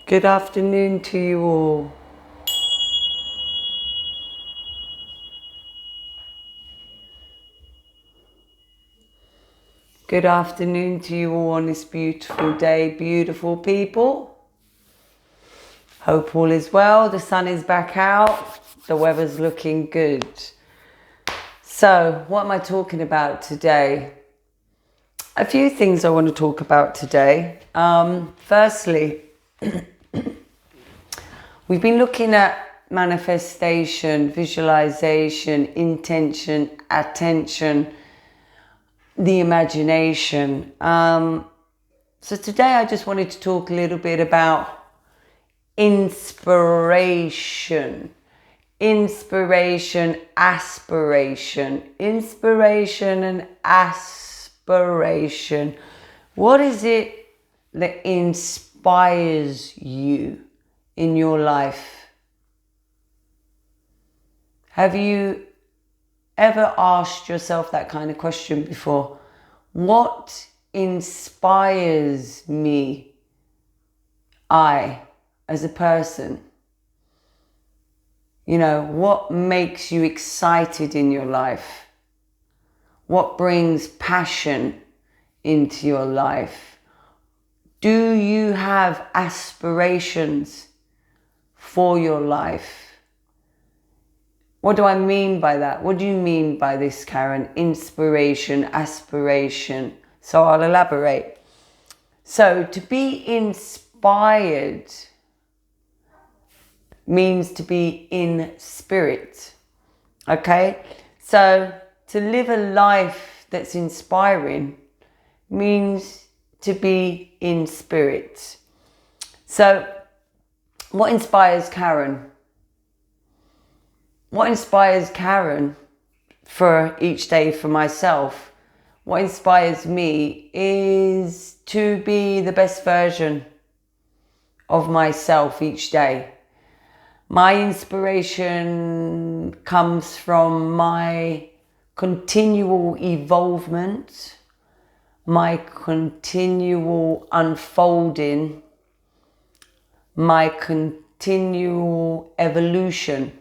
Good afternoon to you all. Good afternoon to you all on this beautiful day, beautiful people. Hope all is well. The sun is back out. The weather's looking good. So, what am I talking about today? A few things I want to talk about today. Firstly, we've been looking at manifestation, visualization, intention, attention, the imagination. So today I just wanted to talk a little bit about inspiration. Inspiration, aspiration. Inspiration and aspiration. What is it that inspires you in your life? Have you ever asked yourself that kind of question before? What inspires me, as a person? You know, what makes you excited in your life? What brings passion into your life? Do you have aspirations for your life? What do I mean by that? What do you mean by this, Karen? Inspiration, aspiration. So I'll elaborate. So to be inspired means to be in spirit. Okay? So to live a life that's inspiring means to be in spirit. So what inspires Karen? What inspires Karen for each day for myself? What inspires me is to be the best version of myself each day. My inspiration comes from my continual evolvement, my continual unfolding, my continual evolution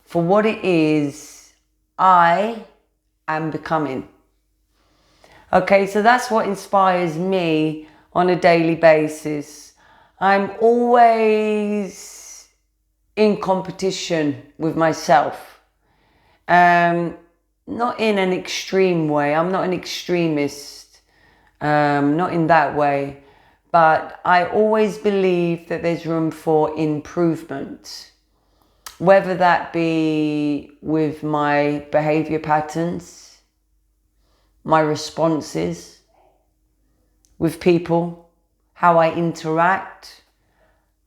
for what it is I am becoming. Okay, so that's what inspires me on a daily basis. I'm always in competition with myself. Not in an extreme way. I'm not an extremist. Not in that way. But I always believe that there's room for improvement. Whether that be with my behavior patterns, my responses with people, how I interact,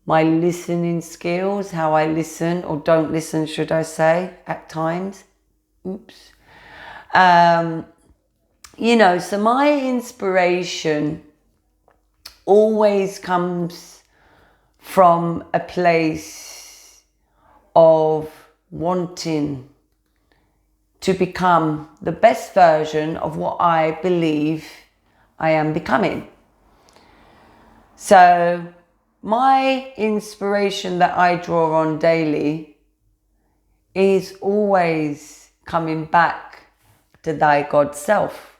my listening skills, how I listen or don't listen, should I say, at times. Oops. So my inspiration always comes from a place of wanting to become the best version of what I believe I am becoming. So my inspiration that I draw on daily is always coming back to thy God self.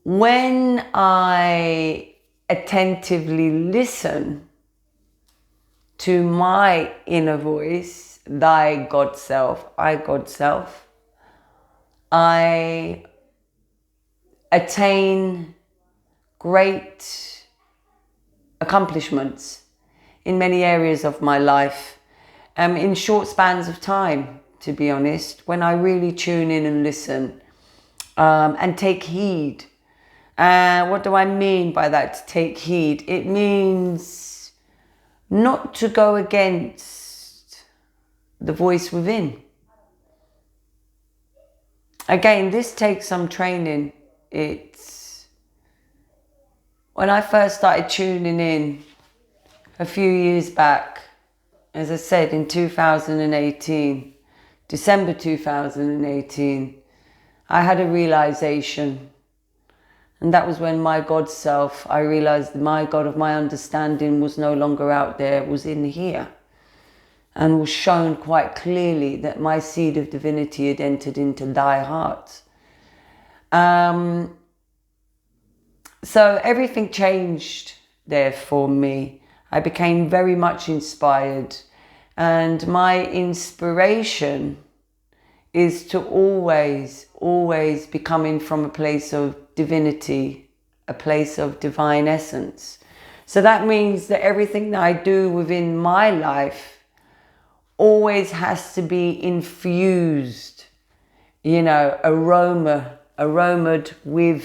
When I attentively listen to my inner voice, thy God self, I attain great accomplishments in many areas of my life, in short spans of time, to be honest, when I really tune in and listen, and take heed. What do I mean by that, to take heed? It means not to go against the voice within. Again, this takes some training. It's when I first started tuning in a few years back, as I said, in 2018, December 2018, I had a realization And that was when my God self, I realized my God of my understanding was no longer out there, was in here. And was shown quite clearly that my seed of divinity had entered into thy heart. So everything changed there for me. I became very much inspired. And my inspiration is to always be coming from a place of divinity, a place of divine essence. So that means that everything that I do within my life always has to be infused, aromaed with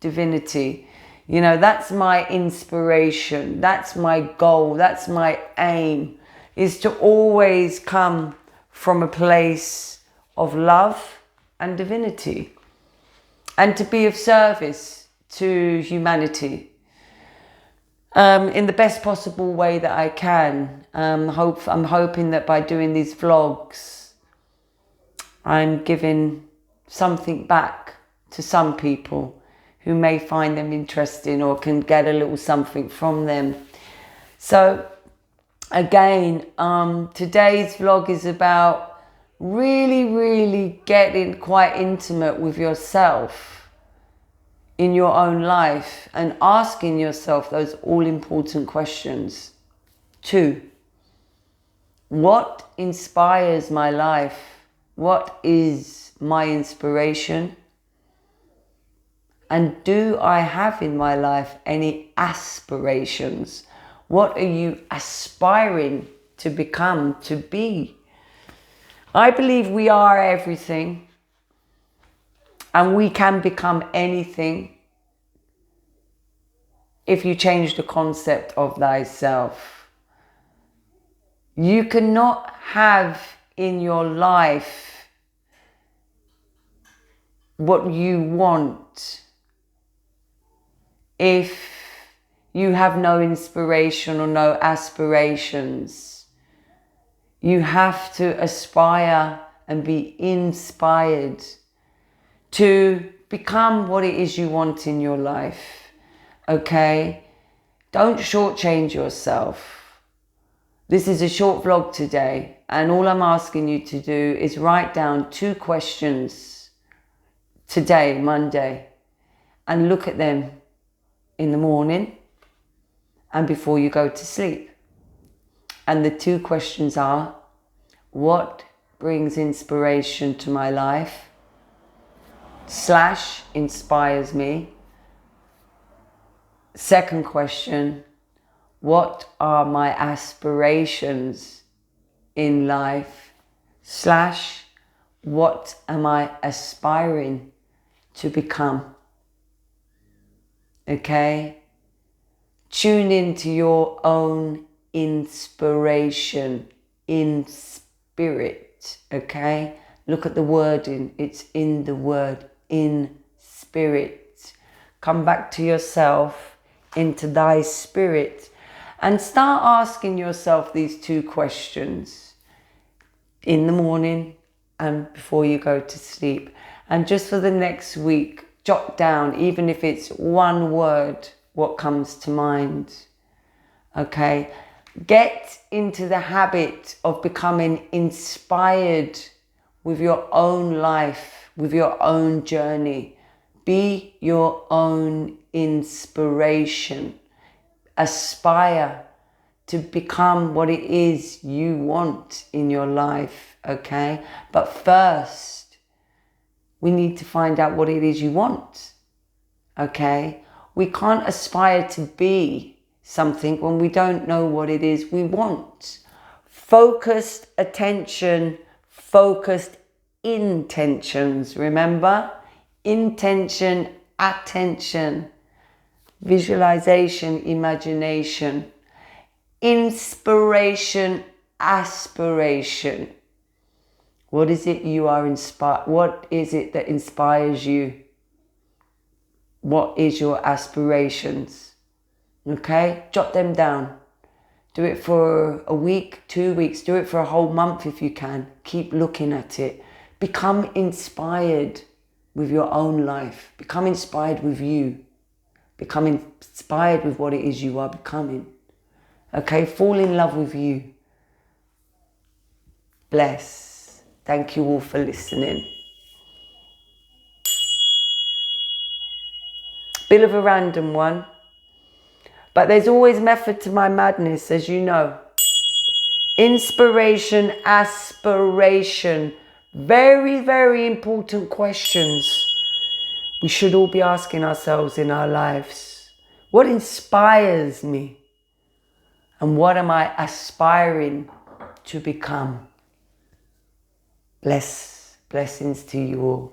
divinity. That's my inspiration. That's my goal. That's my aim, is to always come from a place of love and divinity and to be of service to humanity. In the best possible way that I can. I'm hoping that by doing these vlogs, I'm giving something back to some people who may find them interesting or can get a little something from them. So again, today's vlog is about really getting quite intimate with yourself in your own life and asking yourself those all-important questions. 2, what inspires my life? What is my inspiration? And do I have in my life any aspirations? What are you aspiring to become, to be? I believe we are everything. And we can become anything if you change the concept of thyself. You cannot have in your life what you want if you have no inspiration or no aspirations. You have to aspire and be inspired to become what it is you want in your life, okay? Don't shortchange yourself. This is a short vlog today, and all I'm asking you to do is write down 2 questions today, Monday, and look at them in the morning and before you go to sleep. And the 2 questions are, what brings inspiration to my life? / inspires me. Second question, what are my aspirations in life? / what am I aspiring to become? Okay? Tune into your own inspiration in spirit, okay? Look at the wording, it's in the word, in spirit. Come back to yourself, into thy spirit, and start asking yourself these 2 questions in the morning and before you go to sleep. And just for the next week, jot down, even if it's 1 word, what comes to mind. Okay? Get into the habit of becoming inspired with your own life, with your own journey. Be your own inspiration. Aspire to become what it is you want in your life, okay? But first, we need to find out what it is you want, okay? We can't aspire to be something when we don't know what it is we want. Focused attention, focused intentions, remember? Intention, attention, visualization, imagination, inspiration, aspiration. What is it you are inspired? What is it that inspires you? What is your aspirations? Okay, jot them down. Do it for a week, 2 weeks, do it for a whole month if you can. Keep looking at it. Become inspired. with your own life. Become inspired with you. Become inspired with what it is you are becoming. Okay, fall in love with you. Bless. Thank you all for listening. Bit of a random one. But there's always method to my madness, as you know. Inspiration, aspiration. Very, very important questions we should all be asking ourselves in our lives. What inspires me? And what am I aspiring to become? Blessings to you all.